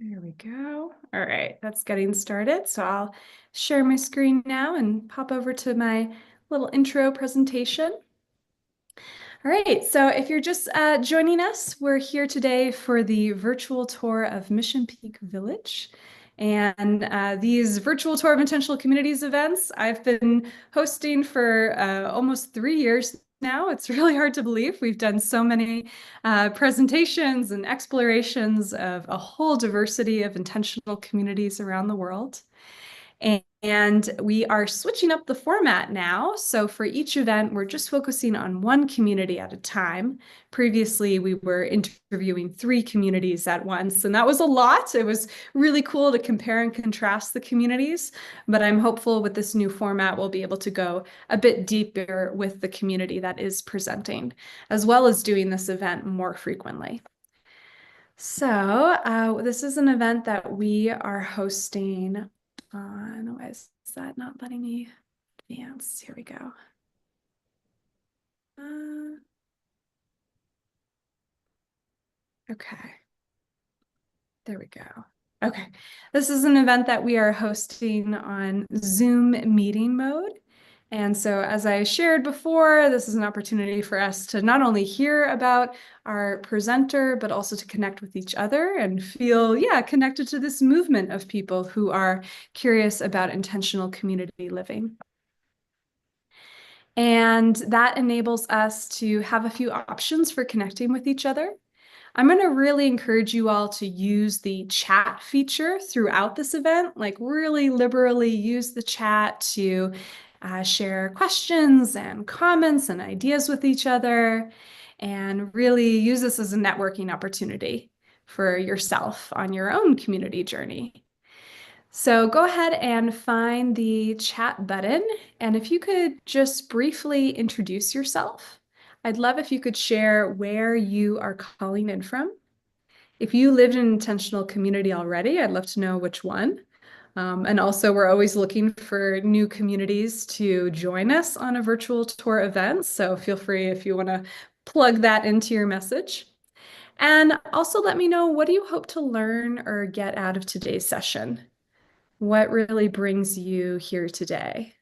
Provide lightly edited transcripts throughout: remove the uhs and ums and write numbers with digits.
There we go. All right, that's getting started. So I'll share my screen now and pop over to my little intro presentation. All right, so if you're just joining us, we're here today for the virtual tour of Mission Peak Village. And these virtual tour of intentional communities events, I've been hosting for almost 3 years now. It's really hard to believe. We've done so many presentations and explorations of a whole diversity of intentional communities around the world. And we are switching up the format now. So for each event, we're just focusing on one community at a time. Previously, we were interviewing 3 communities at once, and that was a lot. It was really cool to compare and contrast the communities, but I'm hopeful with this new format, we'll be able to go a bit deeper with the community that is presenting, as well as doing this event more frequently. So this is an event that we are hosting on, why is that not letting me advance? Here we go. Okay, there we go. Okay, this is an event that we are hosting on Zoom meeting mode. And so, as I shared before, this is an opportunity for us to not only hear about our presenter, but also to connect with each other and feel, connected to this movement of people who are curious about intentional community living. And that enables us to have a few options for connecting with each other. I'm going to really encourage you all to use the chat feature throughout this event, like really liberally use the chat to share questions and comments and ideas with each other, and really use this as a networking opportunity for yourself on your own community journey. So go ahead and find the chat button, and if you could just briefly introduce yourself. I'd love if you could share where you are calling in from. If you lived in an intentional community already, I'd love to know which one. And also, we're always looking for new communities to join us on a virtual tour event. So feel free if you want to plug that into your message. And also let me know, what do you hope to learn or get out of today's session? What really brings you here today?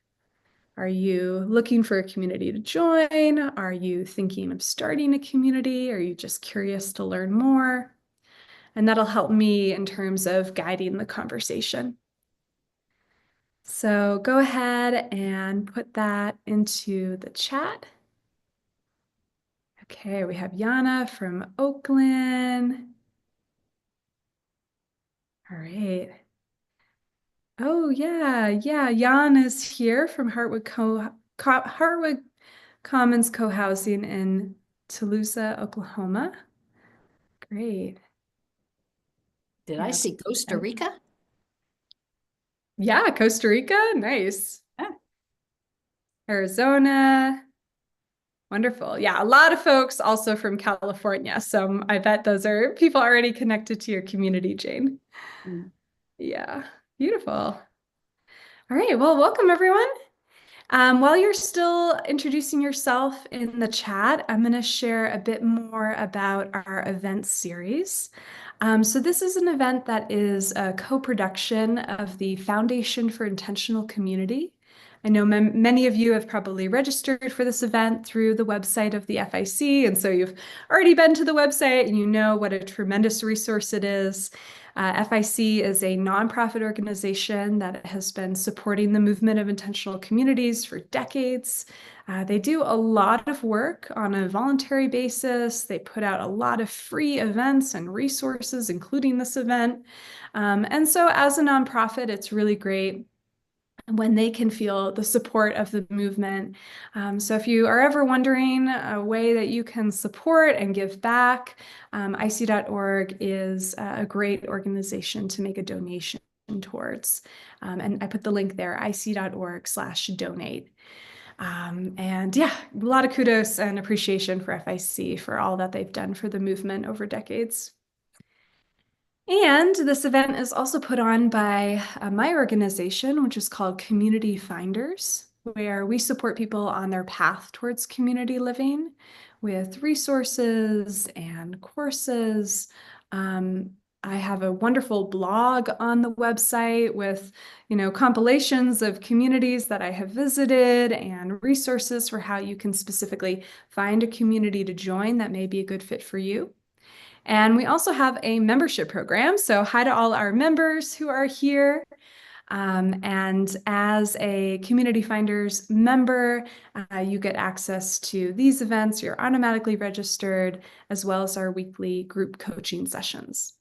Are you looking for a community to join? Are you thinking of starting a community? Are you just curious to learn more? And that'll help me in terms of guiding the conversation. So go ahead and put that into the chat. Okay, we have Yana from Oakland. All right. Oh, yeah. Jan is here from Heartwood Commons Co-Housing in Tulsa, Oklahoma. Great. Did I see Costa Rica? Yeah, Costa Rica. Nice. Yeah. Arizona. Wonderful. Yeah, a lot of folks also from California. So I bet those are people already connected to your community, Jane. Mm. Yeah, beautiful. All right, well, welcome everyone. While you're still introducing yourself in the chat, I'm going to share a bit more about our event series. So this is an event that is a co-production of the Foundation for Intentional Community. I know many of you have probably registered for this event through the website of the FIC, and so you've already been to the website and you know what a tremendous resource it is. FIC is a nonprofit organization that has been supporting the movement of intentional communities for decades. They do a lot of work on a voluntary basis. They put out a lot of free events and resources, including this event. And so as a nonprofit, it's really great when they can feel the support of the movement. So if you are ever wondering a way that you can support and give back, IC.org is a great organization to make a donation towards. And I put the link there, ic.org/donate. And yeah, a lot of kudos and appreciation for FIC for all that they've done for the movement over decades. And this event is also put on by my organization, which is called Community Finders, where we support people on their path towards community living with resources and courses, I have a wonderful blog on the website with, compilations of communities that I have visited and resources for how you can specifically find a community to join that may be a good fit for you. And we also have a membership program. So hi to all our members who are here. And as a Community Finders member, you get access to these events. You're automatically registered, as well as our weekly group coaching sessions.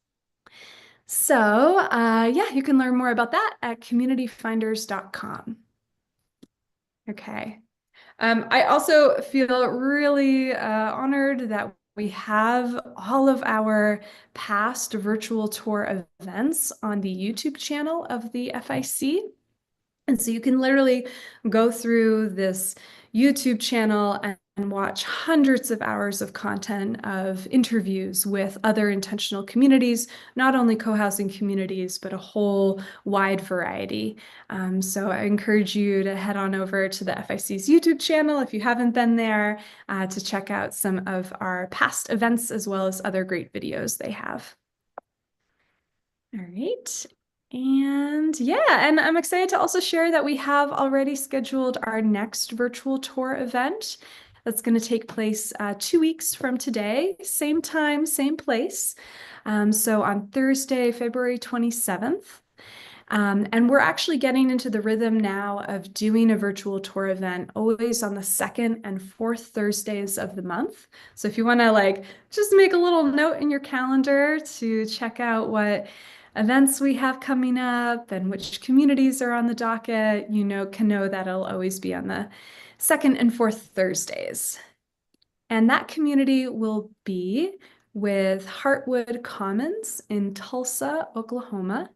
So, yeah, you can learn more about that at communityfinders.com. Okay. I also feel really honored that we have all of our past virtual tour events on the YouTube channel of the FIC. And so you can literally go through this YouTube channel and watch hundreds of hours of content of interviews with other intentional communities, not only co-housing communities, but a whole wide variety. So I encourage you to head on over to the FIC's YouTube channel if you haven't been there to check out some of our past events as well as other great videos they have. All right. And yeah, and I'm excited to also share that we have already scheduled our next virtual tour event that's going to take place 2 weeks from today, same time, same place. So on Thursday, February 27th. And we're actually getting into the rhythm now of doing a virtual tour event always on the second and fourth Thursdays of the month. So if you want to just make a little note in your calendar to check out what events we have coming up and which communities are on the docket, can know that it'll always be on the second and fourth Thursdays. And that community will be with Heartwood Commons in Tulsa, Oklahoma.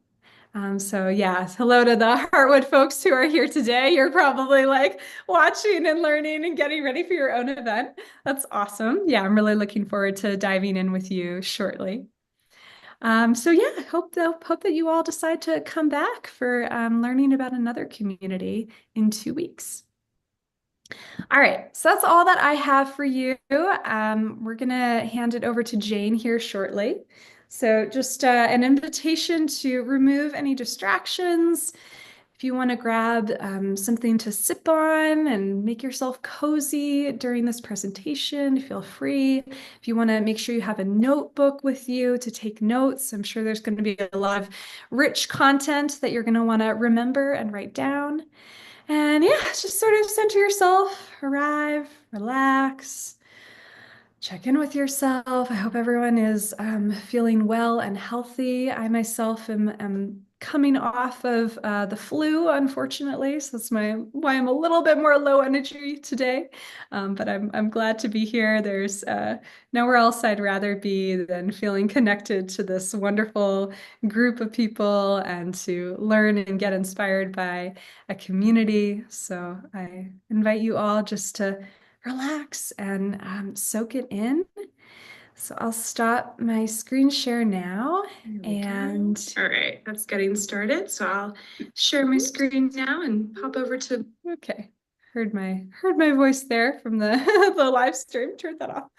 So yeah, hello to the Heartwood folks who are here today. You're probably watching and learning and getting ready for your own event. That's awesome. Yeah, I'm really looking forward to diving in with you shortly. So yeah, I hope that you all decide to come back for learning about another community in 2 weeks. All right, so that's all that I have for you. We're gonna hand it over to Jane here shortly. So just an invitation to remove any distractions. If you want to grab something to sip on and make yourself cozy during this presentation, feel free. If you want to make sure you have a notebook with you to take notes, I'm sure there's going to be a lot of rich content that you're going to want to remember and write down. And yeah, just sort of center yourself, arrive, relax, check in with yourself. I hope everyone is feeling well and healthy. I myself am coming off of the flu, unfortunately, so that's why I'm a little bit more low energy today. But I'm glad to be here. There's nowhere else I'd rather be than feeling connected to this wonderful group of people and to learn and get inspired by a community. So I invite you all just to relax and soak it in. So I'll stop my screen share now. And all right, that's getting started. So I'll share my screen now and pop over to, okay, heard my voice there from the, the live stream. Turn that off.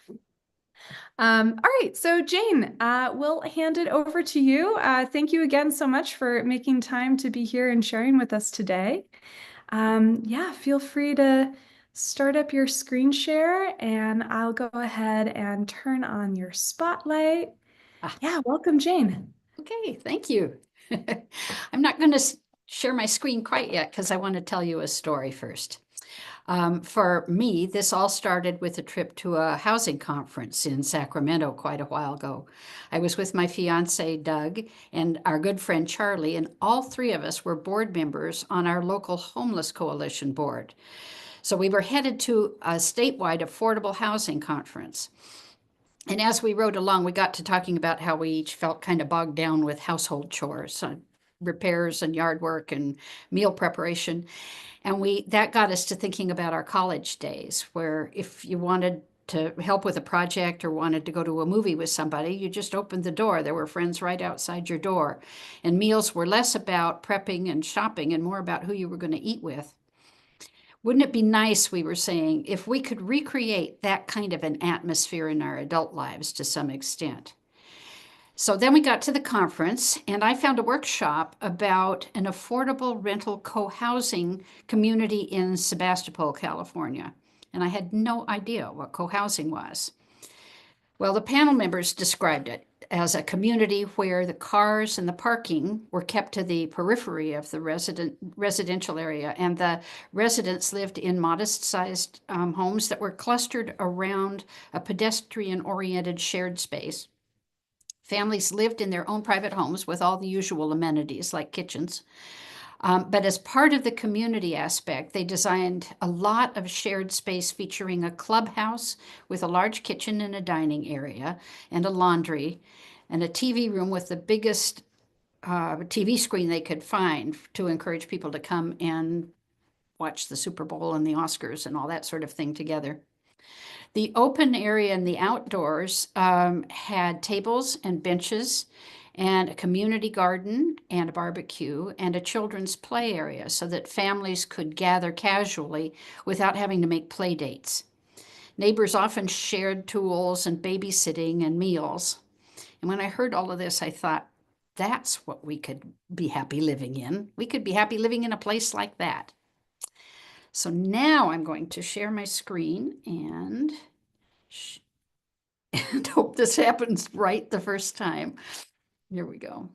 All right, so Jane, we'll hand it over to you. Thank you again so much for making time to be here and sharing with us today. Yeah, feel free to start up your screen share and I'll go ahead and turn on your spotlight. Yeah, welcome, Jane. Okay, thank you. I'm not going to share my screen quite yet because I want to tell you a story first. For me, this all started with a trip to a housing conference in Sacramento quite a while ago. I was with my fiance, Doug, and our good friend, Charlie, and all three of us were board members on our local homeless coalition board. So we were headed to a statewide affordable housing conference. And as we rode along, we got to talking about how we each felt kind of bogged down with household chores, repairs and yard work and meal preparation. And that got us to thinking about our college days, where if you wanted to help with a project or wanted to go to a movie with somebody, you just opened the door. There were friends right outside your door. And meals were less about prepping and shopping and more about who you were going to eat with. Wouldn't it be nice, we were saying, if we could recreate that kind of an atmosphere in our adult lives to some extent? So then we got to the conference, and I found a workshop about an affordable rental co-housing community in Sebastopol, California. And I had no idea what co-housing was. Well, the panel members described it as a community where the cars and the parking were kept to the periphery of the residential area, and the residents lived in modest-sized homes that were clustered around a pedestrian-oriented shared space. Families lived in their own private homes with all the usual amenities like kitchens. But as part of the community aspect, they designed a lot of shared space featuring a clubhouse with a large kitchen and a dining area and a laundry and a TV room with the biggest TV screen they could find to encourage people to come and watch the Super Bowl and the Oscars and all that sort of thing together. The open area in the outdoors had tables and benches and a community garden and a barbecue and a children's play area so that families could gather casually without having to make play dates. Neighbors often shared tools and babysitting and meals. And when I heard all of this, I thought, that's what we could be happy living in. We could be happy living in a place like that. So now I'm going to share my screen and hope this happens right the first time. Here we go.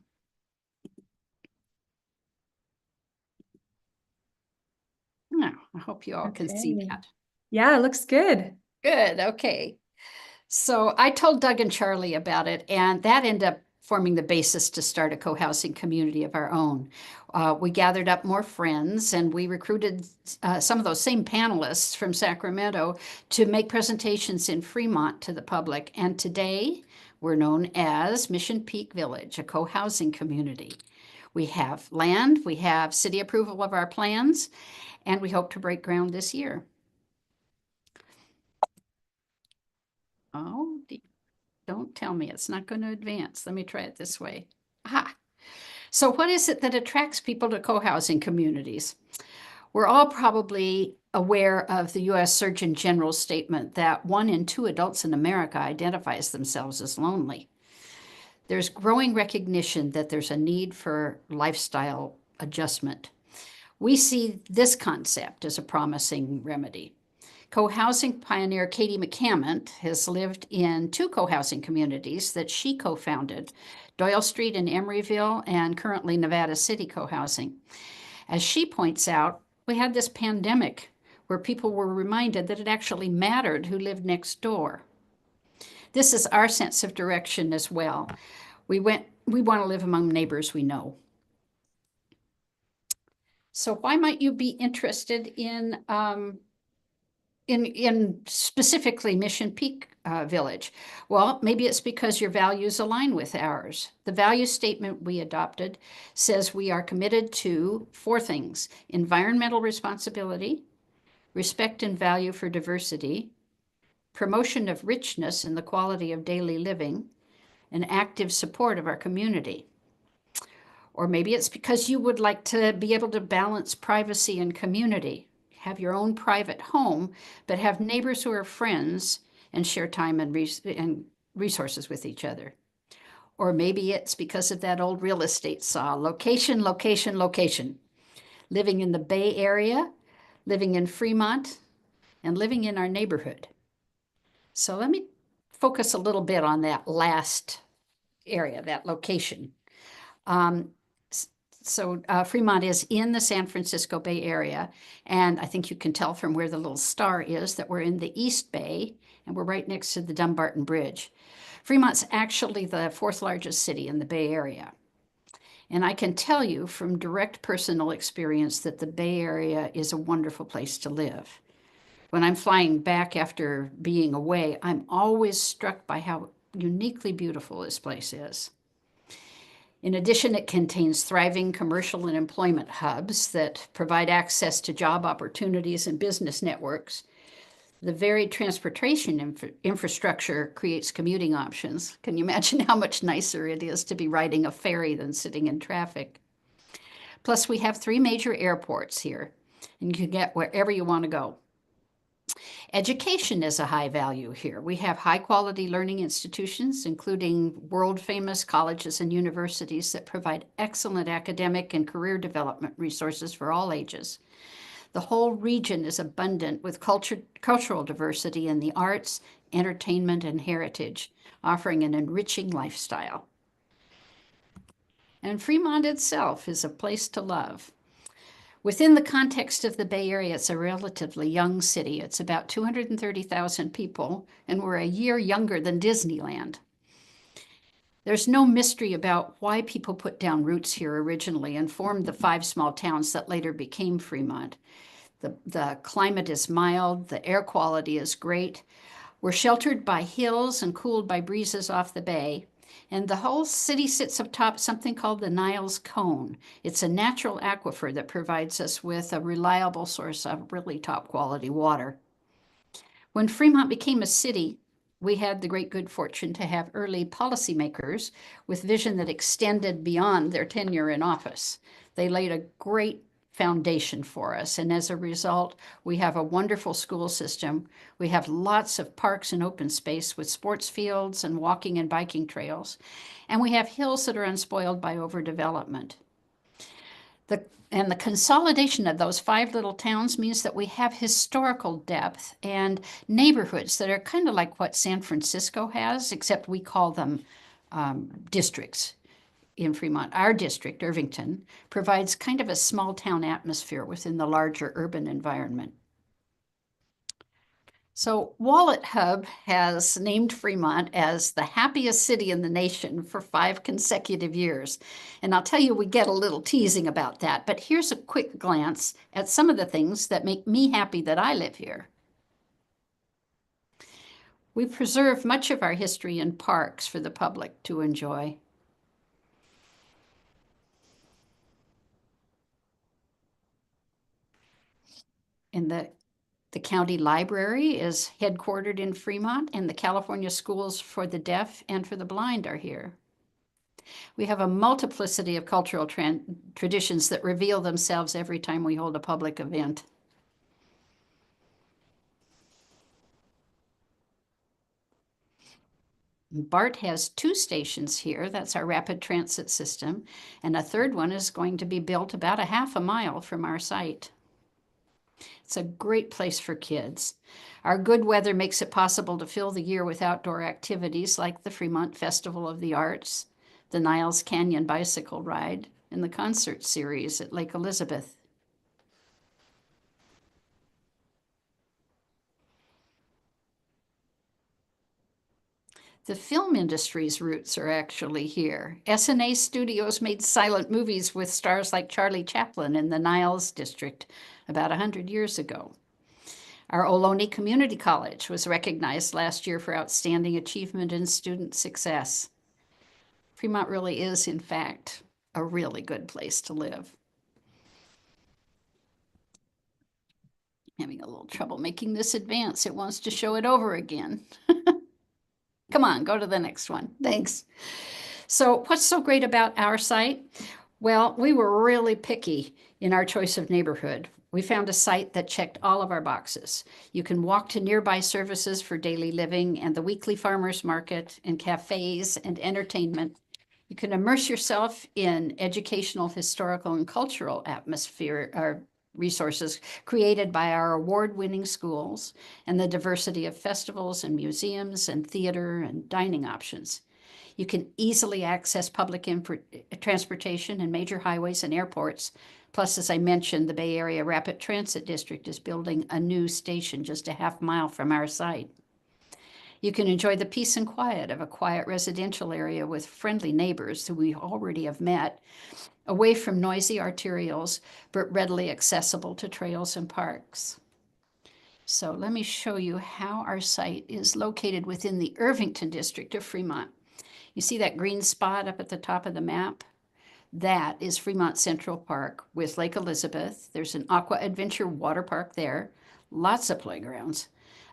Now, I hope you all can see Okay. that. Yeah, it looks good. Good, okay. So I told Doug and Charlie about it, and that ended up forming the basis to start a co-housing community of our own. We gathered up more friends, and we recruited some of those same panelists from Sacramento to make presentations in Fremont to the public. And today, we're known as Mission Peak Village, a co-housing community. We have land, we have city approval of our plans, and we hope to break ground this year. Oh, don't tell me it's not going to advance. Let me try it this way. Aha. So what is it that attracts people to co-housing communities? We're all probably aware of the US Surgeon General's statement that 1 in 2 adults in America identifies themselves as lonely. There's growing recognition that there's a need for lifestyle adjustment. We see this concept as a promising remedy. Co-housing pioneer Katie McCammon has lived in 2 co-housing communities that she co-founded, Doyle Street in Emeryville and currently Nevada City Co-housing. As she points out, we had this pandemic where people were reminded that it actually mattered who lived next door. This is our sense of direction as well. We want to live among neighbors we know. So why might you be interested in specifically Mission Peak Village? Well, maybe it's because your values align with ours. The value statement we adopted says we are committed to 4 things: environmental responsibility, respect and value for diversity, promotion of richness in the quality of daily living, and active support of our community. Or maybe it's because you would like to be able to balance privacy and community, have your own private home, but have neighbors who are friends and share time and resources with each other. Or maybe it's because of that old real estate saw, location, location, location. Living in the Bay Area, living in Fremont, and living in our neighborhood. So let me focus a little bit on that last area, that location. Fremont is in the San Francisco Bay Area, and I think you can tell from where the little star is that we're in the East Bay, and we're right next to the Dumbarton Bridge. Fremont's actually the 4th largest city in the Bay Area. And I can tell you from direct personal experience that the Bay Area is a wonderful place to live. When I'm flying back after being away, I'm always struck by how uniquely beautiful this place is. In addition, it contains thriving commercial and employment hubs that provide access to job opportunities and business networks. The varied transportation infrastructure creates commuting options. Can you imagine how much nicer it is to be riding a ferry than sitting in traffic? Plus, we have 3 major airports here, and you can get wherever you want to go. Education is a high value here. We have high quality learning institutions, including world famous colleges and universities that provide excellent academic and career development resources for all ages. The whole region is abundant with cultural diversity in the arts, entertainment, and heritage, offering an enriching lifestyle. And Fremont itself is a place to love. Within the context of the Bay Area, it's a relatively young city. It's about 230,000 people, and we're a year younger than Disneyland. There's no mystery about why people put down roots here originally and formed the 5 small towns that later became Fremont. The climate is mild, the air quality is great. We're sheltered by hills and cooled by breezes off the bay. And the whole city sits atop something called the Niles Cone. It's a natural aquifer that provides us with a reliable source of really top quality water. When Fremont became a city, we had the great good fortune to have early policymakers with vision that extended beyond their tenure in office. They laid a great foundation for us, and as a result, we have a wonderful school system. We have lots of parks and open space with sports fields and walking and biking trails, and we have hills that are unspoiled by overdevelopment. And the consolidation of those 5 little towns means that we have historical depth and neighborhoods that are kind of like what San Francisco has, except we call them districts in Fremont. Our district, Irvington, provides kind of a small town atmosphere within the larger urban environment. So Wallet Hub has named Fremont as the happiest city in the nation for 5 consecutive years. And I'll tell you, we get a little teasing about that, but here's a quick glance at some of the things that make me happy that I live here. We preserve much of our history in parks for the public to enjoy. And the county library is headquartered in Fremont, and the California Schools for the Deaf and for the Blind are here. We have a multiplicity of cultural traditions that reveal themselves every time we hold a public event. BART has 2 stations here. That's our rapid transit system. And a third one is going to be built about a half a mile from our site. It's a great place for kids. Our good weather makes it possible to fill the year with outdoor activities like the Fremont Festival of the Arts, the Niles Canyon Bicycle Ride, and the concert series at Lake Elizabeth. The film industry's roots are actually here. S&A Studios made silent movies with stars like Charlie Chaplin in the Niles district about 100 years ago. Our Ohlone Community College was recognized last year for outstanding achievement in student success. Fremont really is, in fact, a really good place to live. Having a little trouble making this advance. It wants to show it over again. Come on, go to the next one. Thanks. So what's so great about our site? Well, we were really picky in our choice of neighborhood. We found a site that checked all of our boxes. You can walk to nearby services for daily living and the weekly farmers market and cafes and entertainment. You can immerse yourself in educational, historical, and cultural atmosphere or resources created by our award-winning schools and the diversity of festivals and museums and theater and dining options. You can easily access public transportation and major highways and airports. Plus, as I mentioned, the Bay Area Rapid Transit District is building a new station just a half mile from our site. You can enjoy the peace and quiet of a quiet residential area with friendly neighbors who we already have met, away from noisy arterials, but readily accessible to trails and parks. So let me show you how our site is located within the Irvington district of Fremont. You see that green spot up at the top of the map? That is Fremont Central Park with Lake Elizabeth. There's an aqua adventure water park there, lots of playgrounds,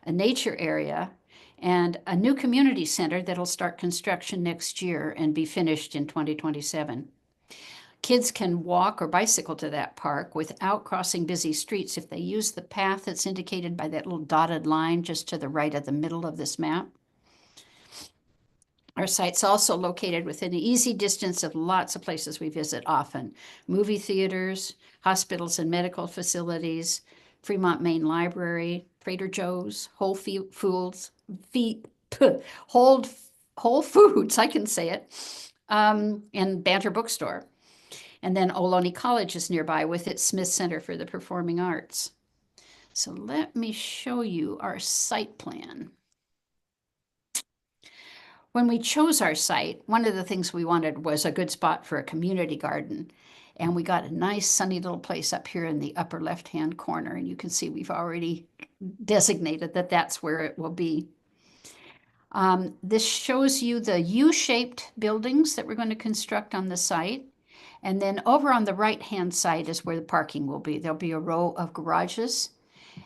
a nature area, and a new community center that'll start construction next year and be finished in 2027. Kids can walk or bicycle to that park without crossing busy streets if they use the path that's indicated by that little dotted line just to the right of the middle of this map. Our site's also located within easy distance of lots of places we visit often: movie theaters, hospitals and medical facilities, Fremont Main Library, Trader Joe's, Whole, Whole Foods, I can say it, and Banter Bookstore. And then Ohlone College is nearby with its Smith Center for the Performing Arts. So let me show you our site plan. When we chose our site, one of the things we wanted was a good spot for a community garden. And we got a nice sunny little place up here in the upper left-hand corner. And you can see we've already designated that that's where it will be. This shows you the U-shaped buildings that we're going to construct on the site. And then over on the right-hand side is where the parking will be. There'll be a row of garages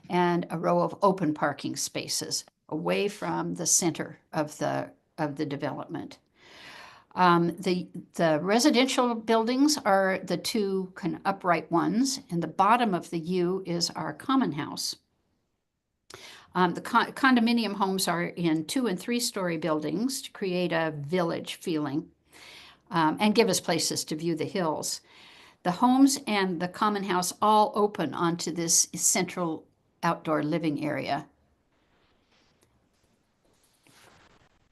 and a row of open parking spaces away from the center of the development. The residential buildings are the two kind of upright ones, and the bottom of the U is our common house. The condominium homes are in 2- and 3-story buildings to create a village feeling and give us places to view the hills. The homes and the common house all open onto this central outdoor living area.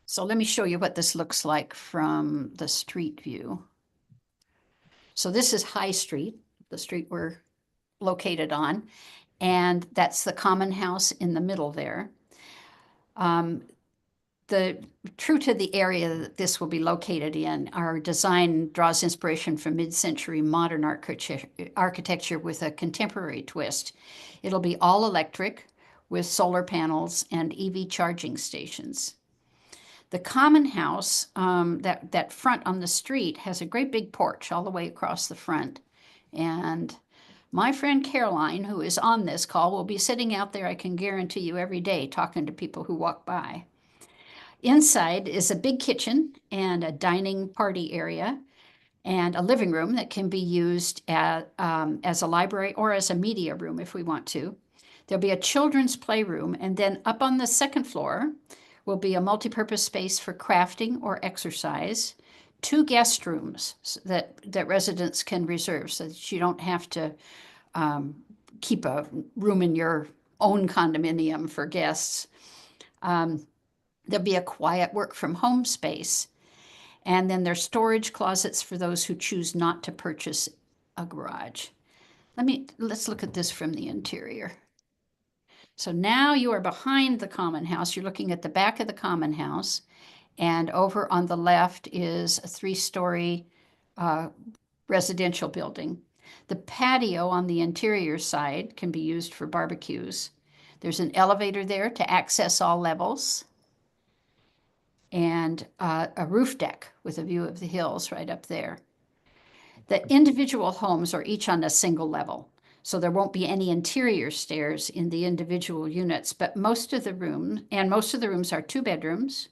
So let me show you what this looks like from the street view. So this is High Street, the street we're located on, and that's the common house in the middle there. True to the area that this will be located in, our design draws inspiration from mid-century modern architecture with a contemporary twist. It'll be all electric with solar panels and EV charging stations. The common house, that front on the street, has a great big porch all the way across the front. And my friend Caroline, who is on this call, will be sitting out there, I can guarantee you, every day talking to people who walk by. Inside is a big kitchen and a dining party area and a living room that can be used as a library or as a media room if we want to. There'll be a children's playroom, and then up on the second floor will be a multipurpose space for crafting or exercise, 2 guest rooms that residents can reserve so that you don't have to keep a room in your own condominium for guests. There'll be a quiet work from home space. And then there's storage closets for those who choose not to purchase a garage. Let's look at this from the interior. So now you are behind the common house. You're looking at the back of the common house. And over on the left is a 3-story residential building. The patio on the interior side can be used for barbecues. There's an elevator there to access all levels, and a roof deck with a view of the hills right up there. The individual homes are each on a single level, so there won't be any interior stairs in the individual units, but most of the rooms are 2 bedrooms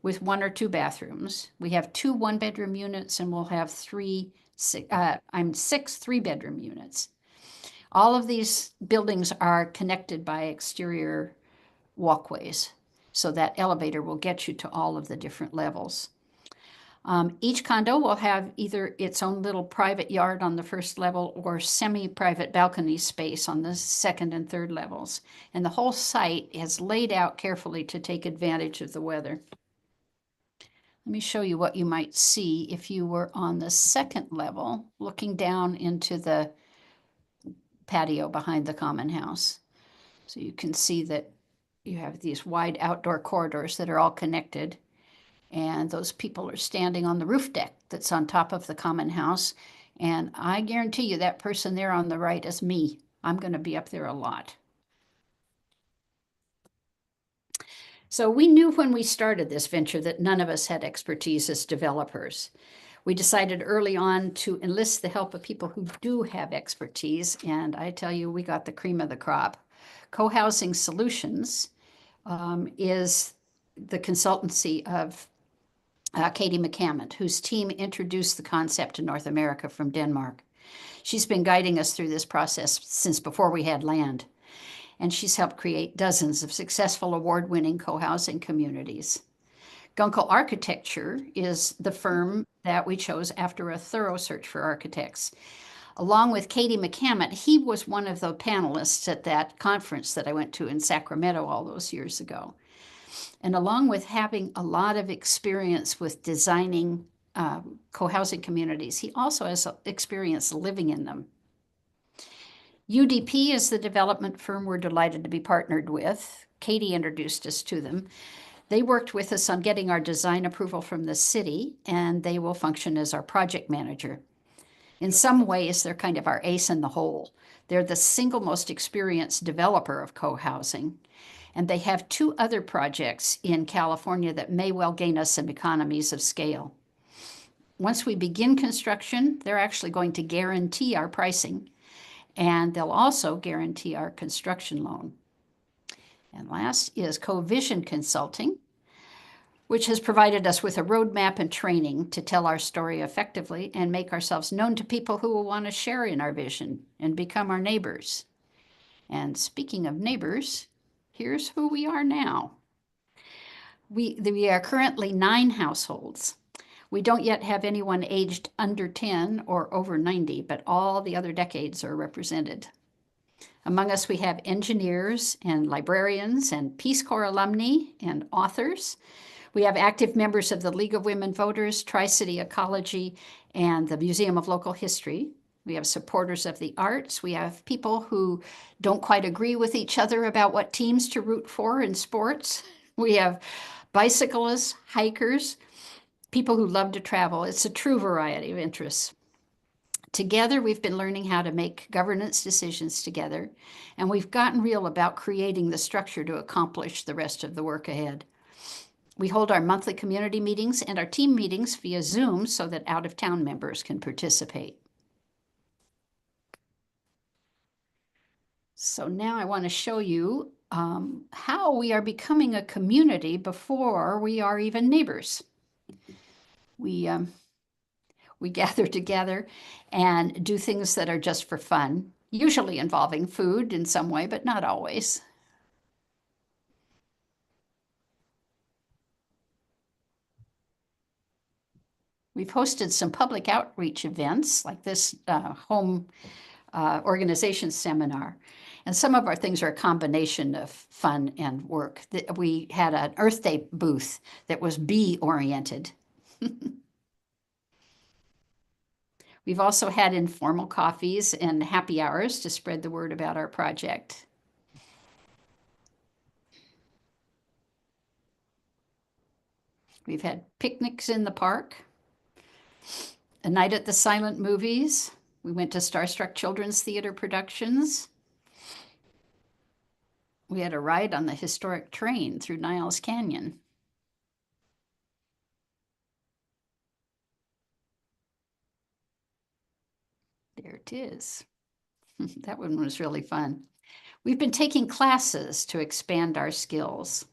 with 1 or 2 bathrooms. We have 2 1-bedroom units, and we'll have 6 3-bedroom units. All of these buildings are connected by exterior walkways, so that elevator will get you to all of the different levels. Each condo will have either its own little private yard on the first level or semi-private balcony space on the second and third levels. And the whole site is laid out carefully to take advantage of the weather. Let me show you what you might see if you were on the second level, looking down into the patio behind the common house. So you can see that you have these wide outdoor corridors that are all connected. And those people are standing on the roof deck that's on top of the common house. And I guarantee you that person there on the right is me. I'm going to be up there a lot. So we knew when we started this venture that none of us had expertise as developers. We decided early on to enlist the help of people who do have expertise. And I tell you, we got the cream of the crop. CoHousing Solutions is the consultancy of Katie McCammond, whose team introduced the concept to North America from Denmark. She's been guiding us through this process since before we had land, and she's helped create dozens of successful award-winning co-housing communities. Gunkel Architecture is the firm that we chose after a thorough search for architects. Along with Katie McCammond, he was one of the panelists at that conference that I went to in Sacramento all those years ago. And along with having a lot of experience with designing co-housing communities, he also has experience living in them. UD+P is the development firm we're delighted to be partnered with. Katie introduced us to them. They worked with us on getting our design approval from the city, and they will function as our project manager. In some ways, they're kind of our ace in the hole. They're the single most experienced developer of co-housing, and they have 2 other projects in California that may well gain us some economies of scale. Once we begin construction, they're actually going to guarantee our pricing, and they'll also guarantee our construction loan. And last is CoVision Consulting, which has provided us with a roadmap and training to tell our story effectively and make ourselves known to people who will want to share in our vision and become our neighbors. And speaking of neighbors, here's who we are now. We are currently 9 households. We don't yet have anyone aged under 10 or over 90, but all the other decades are represented. Among us, we have engineers and librarians and Peace Corps alumni and authors. We have active members of the League of Women Voters, Tri-City Ecology, and the Museum of Local History. We have supporters of the arts. We have people who don't quite agree with each other about what teams to root for in sports. We have bicyclists, hikers, people who love to travel. It's a true variety of interests. Together, we've been learning how to make governance decisions together, and we've gotten real about creating the structure to accomplish the rest of the work ahead. We hold our monthly community meetings and our team meetings via Zoom so that out-of-town members can participate. So now I want to show you how we are becoming a community before we are even neighbors. We gather together and do things that are just for fun, usually involving food in some way, but not always. We've hosted some public outreach events like this home organization seminar. And some of our things are a combination of fun and work. We had an Earth Day booth that was bee-oriented. We've also had informal coffees and happy hours to spread the word about our project. We've had picnics in the park, a night at the silent movies. We went to Starstruck Children's Theater productions. We had a ride on the historic train through Niles Canyon. There it is. That one was really fun. We've been taking classes to expand our skills.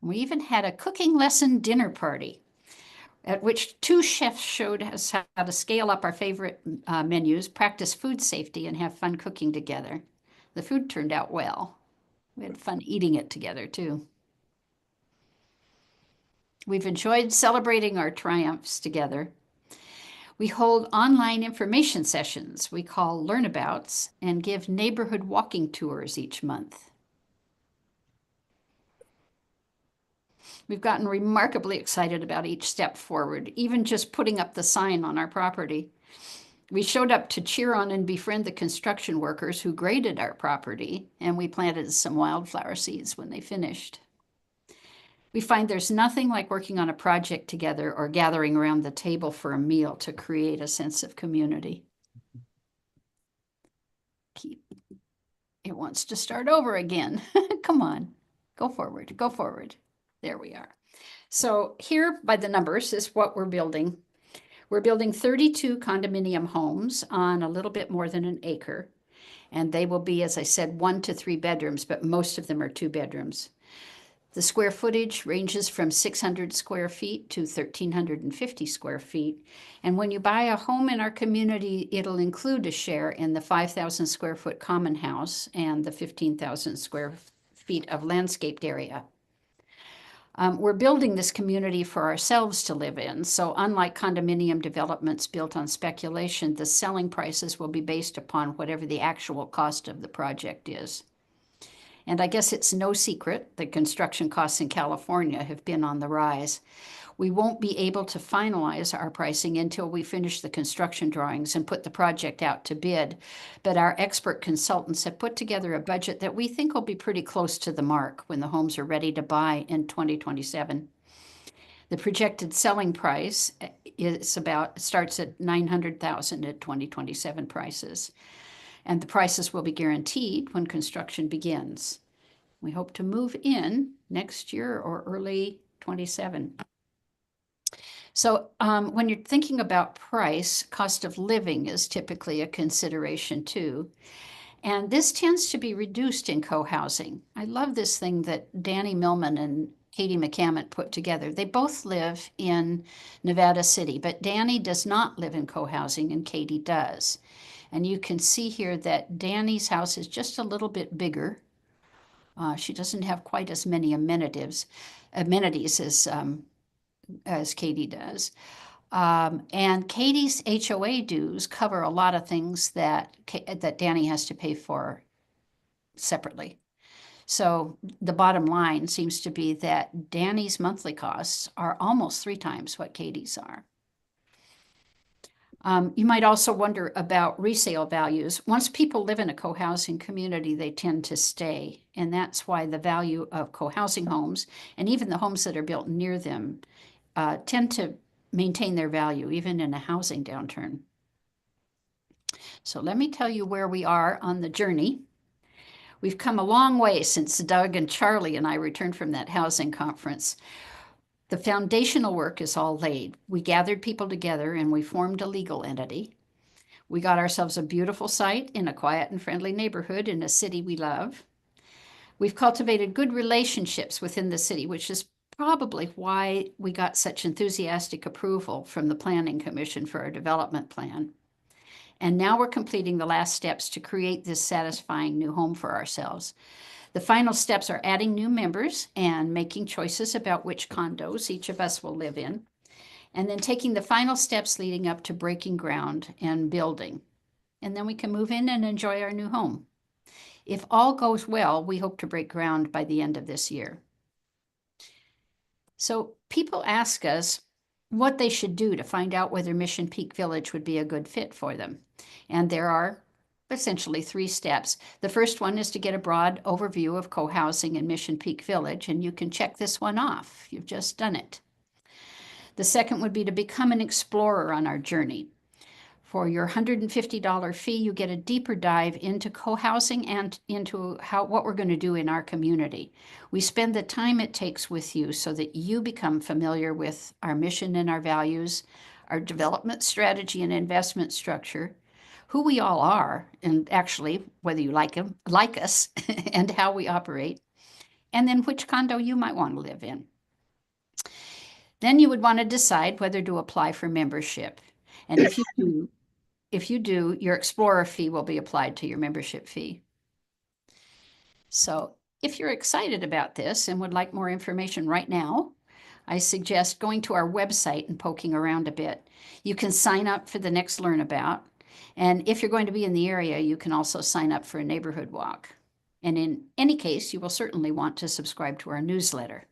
We even had a cooking lesson dinner party at which 2 chefs showed us how to scale up our favorite menus, practice food safety, and have fun cooking together. The food turned out well. We had fun eating it together, too. We've enjoyed celebrating our triumphs together. We hold online information sessions we call Learnabouts and give neighborhood walking tours each month. We've gotten remarkably excited about each step forward, even just putting up the sign on our property. We showed up to cheer on and befriend the construction workers who graded our property, and we planted some wildflower seeds when they finished. We find there's nothing like working on a project together or gathering around the table for a meal to create a sense of community. It wants to start over again. Come on, go forward, go forward. There we are. So here by the numbers is what we're building. We're building 32 condominium homes on a little bit more than an acre. And they will be, as I said, 1 to 3 bedrooms, but most of them are 2 bedrooms. The square footage ranges from 600 square feet to 1,350 square feet. And when you buy a home in our community, it'll include a share in the 5,000 square foot common house and the 15,000 square feet of landscaped area. We're building this community for ourselves to live in. So unlike condominium developments built on speculation, the selling prices will be based upon whatever the actual cost of the project is. And I guess it's no secret that construction costs in California have been on the rise. We won't be able to finalize our pricing until we finish the construction drawings and put the project out to bid. But our expert consultants have put together a budget that we think will be pretty close to the mark when the homes are ready to buy in 2027. The projected selling price starts at $900,000 at 2027 prices. And the prices will be guaranteed when construction begins. We hope to move in next year or early 27. So when you're thinking about price, cost of living is typically a consideration too. And this tends to be reduced in co-housing. I love this thing that Danny Millman and Katie McCammett put together. They both live in Nevada City, but Danny does not live in co-housing and Katie does. And you can see here that Danny's house is just a little bit bigger. She doesn't have quite as many amenities as Katie does. And Katie's HOA dues cover a lot of things that Danny has to pay for separately. So the bottom line seems to be that Danny's monthly costs are almost 3 times what Katie's are. You might also wonder about resale values. Once people live in a co-housing community, they tend to stay. And that's why the value of co-housing homes, and even the homes that are built near them, tend to maintain their value, even in a housing downturn. So let me tell you where we are on the journey. We've come a long way since Doug and Charlie and I returned from that housing conference. The foundational work is all laid. We gathered people together and we formed a legal entity. We got ourselves a beautiful site in a quiet and friendly neighborhood in a city we love. We've cultivated good relationships within the city, which is probably why we got such enthusiastic approval from the Planning Commission for our development plan. And now we're completing the last steps to create this satisfying new home for ourselves. The final steps are adding new members and making choices about which condos each of us will live in, and then taking the final steps leading up to breaking ground and building. And then we can move in and enjoy our new home. If all goes well, we hope to break ground by the end of this year. So people ask us what they should do to find out whether Mission Peak Village would be a good fit for them. And there are essentially 3 steps. The first one is to get a broad overview of co-housing in Mission Peak Village, and you can check this one off. You've just done it. The second would be to become an explorer on our journey. For your $150 fee, you get a deeper dive into co-housing and into what we're going to do in our community. We spend the time it takes with you so that you become familiar with our mission and our values, our development strategy and investment structure, who we all are, and actually whether you like us, and how we operate, and then which condo you might want to live in. Then you would want to decide whether to apply for membership. And if you do, your Explorer fee will be applied to your membership fee. So if you're excited about this and would like more information right now, I suggest going to our website and poking around a bit. You can sign up for the next Learn About. And if you're going to be in the area, you can also sign up for a neighborhood walk. And in any case, you will certainly want to subscribe to our newsletter.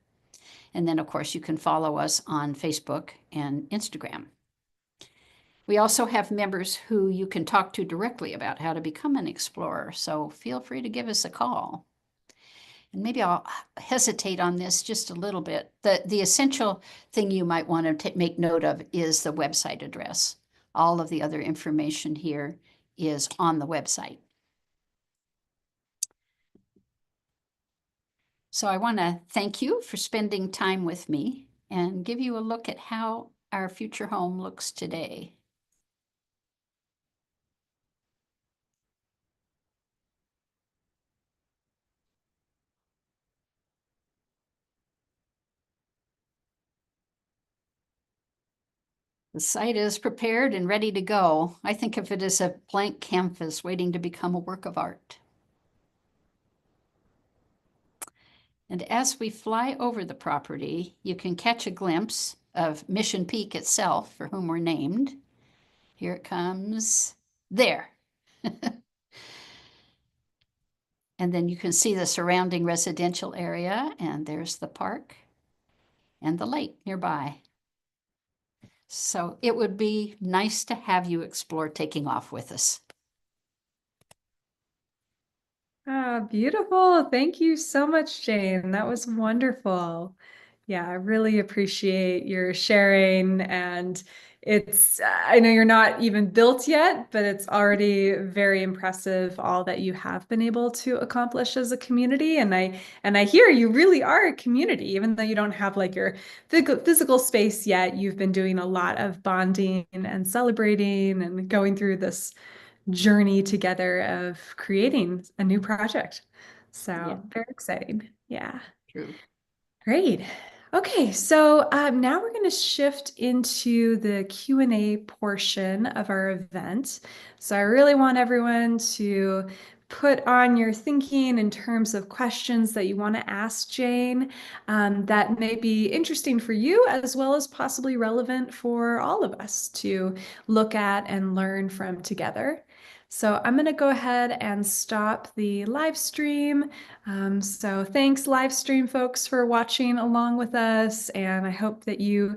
And then, of course, you can follow us on Facebook and Instagram. We also have members who you can talk to directly about how to become an explorer, so feel free to give us a call. And maybe I'll hesitate on this just a little bit. The essential thing you might want to make note of is the website address. All of the other information here is on the website. So I want to thank you for spending time with me and give you a look at how our future home looks today. The site is prepared and ready to go. I think of it as a blank canvas waiting to become a work of art. And as we fly over the property, you can catch a glimpse of Mission Peak itself, for whom we're named. Here it comes. There. And then you can see the surrounding residential area, and there's the park and the lake nearby. So it would be nice to have you explore taking off with us. Ah, beautiful. Thank you so much, Jane. That was wonderful. Yeah, I really appreciate your sharing. And I know you're not even built yet, but it's already very impressive all that you have been able to accomplish as a community. And I hear you really are a community, even though you don't have like your physical space yet. You've been doing a lot of bonding and celebrating and going through this journey together of creating a new project. Yeah, So very exciting. Yeah. true. Great. Okay, so now we're going to shift into the Q&A portion of our event. So I really want everyone to put on your thinking in terms of questions that you want to ask Jane that may be interesting for you as well as possibly relevant for all of us to look at and learn from together. So I'm going to go ahead and stop the live stream. So thanks live stream folks for watching along with us, and I hope that you